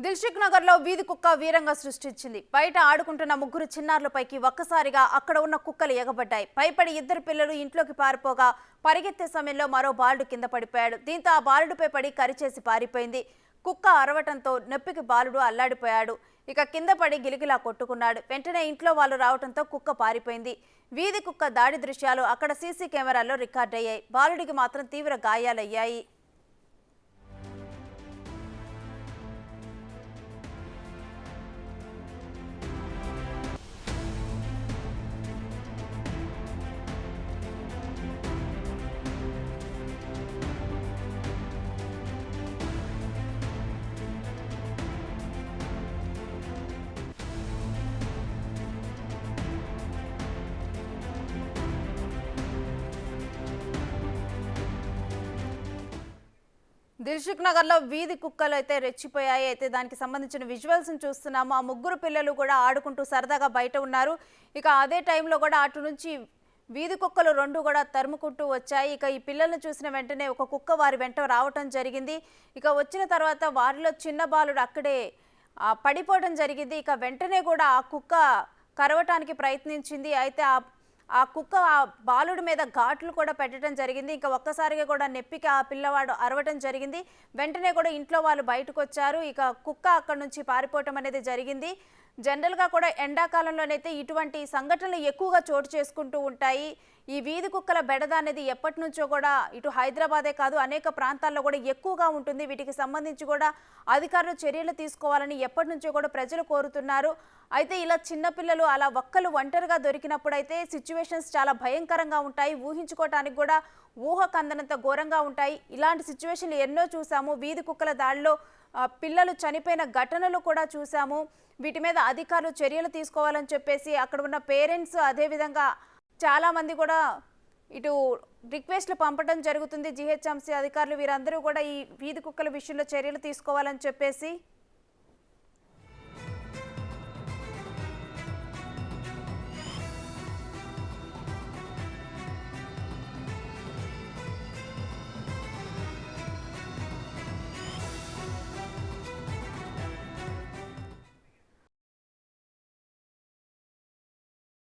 దిల్సుఖ్ నగర్ లో వీధి కుక్క వీరంగా సృష్టించింది. బయట ఆడుకుంటున్న ముగ్గురు చిన్నారులపైకి ఒక్కసారిగా అక్కడ ఉన్న కుక్కలు ఎగబడ్డాయి. భయపడి ఇద్దరు పిల్లలు ఇంట్లోకి పారిపోగా పరిగెత్తే సమయంలో మరో బాలుడు కింద పడిపోయాడు. దీంతో ఆ బాలుడిపై పడి కరిచేసి పారిపోయింది. కుక్క అరవటంతో నొప్పికి బాలుడు అల్లాడిపోయాడు. ఇక కింద పడి గిలిగిలా కొట్టుకున్నాడు. వెంటనే ఇంట్లో వాళ్ళు రావడంతో కుక్క పారిపోయింది. వీధి కుక్క దాడి దృశ్యాలు అక్కడ సీసీ కెమెరాల్లో రికార్డయ్యాయి. బాలుడికి మాత్రం తీవ్ర గాయాలయ్యాయి. దిల్సుఖ్ నగర్ లో వీధి కుక్కలు అయితే రెచ్చిపోయాయి. అయితే దానికి సంబంధించిన విజువల్స్ చూస్తున్నాము. ఆ ముగ్గురు పిల్లలు కూడా ఆడుకుంటూ సరదాగా బయట ఉన్నారు. ఇక అదే టైంలో కూడా అటు నుంచి వీధి కుక్కలు రెండు కూడా తరుముకుంటూ వచ్చాయి. ఇక ఈ పిల్లల్ని చూసిన వెంటనే ఒక కుక్క వారి వెంట రావటం జరిగింది. ఇక వచ్చిన తర్వాత వారిలో చిన్న బాలుడు అక్కడే పడిపోవడం జరిగింది. ఇక వెంటనే కూడా ఆ కుక్క కరవటానికి ప్రయత్నించింది. అయితే ఆ కుక్క ఆ బాలుడి మీద ఘాట్లు కూడా పెట్టడం జరిగింది. ఇంకా ఒక్కసారిగా కూడా నెప్పికి ఆ పిల్లవాడు అరవటం జరిగింది. వెంటనే కూడా ఇంట్లో వాళ్ళు బయటకు వచ్చారు. ఇక కుక్క అక్కడ నుంచి పారిపోవటం అనేది జరిగింది. జనరల్గా కూడా ఎండాకాలంలోనైతే ఇటువంటి సంఘటనలు ఎక్కువగా చోటు చేసుకుంటూ ఉంటాయి. ఈ వీధి కుక్కల బెడద అనేది ఎప్పటి నుంచో కూడా ఇటు హైదరాబాదే కాదు అనేక ప్రాంతాల్లో కూడా ఎక్కువగా ఉంటుంది. వీటికి సంబంధించి కూడా అధికారులు చర్యలు తీసుకోవాలని ఎప్పటి నుంచో కూడా ప్రజలు కోరుతున్నారు. అయితే ఇలా చిన్నపిల్లలు అలా ఒక్కలు ఒంటరిగా దొరికినప్పుడైతే సిచ్యువేషన్స్ చాలా భయంకరంగా ఉంటాయి. ఊహించుకోవటానికి కూడా ఊహకందనంత ఘోరంగా ఉంటాయి. ఇలాంటి సిచ్యువేషన్లు ఎన్నో చూసాము. వీధి కుక్కల దాడిలో పిల్లలు చనిపోయిన ఘటనలు కూడా చూసాము. వీటి మీద అధికారులు చర్యలు తీసుకోవాలని చెప్పేసి అక్కడ ఉన్న పేరెంట్స్ అదేవిధంగా చాలామంది కూడా ఇటు రిక్వెస్ట్లు పంపడం జరుగుతుంది. జీహెచ్ఎంసీ అధికారులు వీరందరూ కూడా ఈ వీధి కుక్కల విషయంలో చర్యలు తీసుకోవాలని చెప్పేసి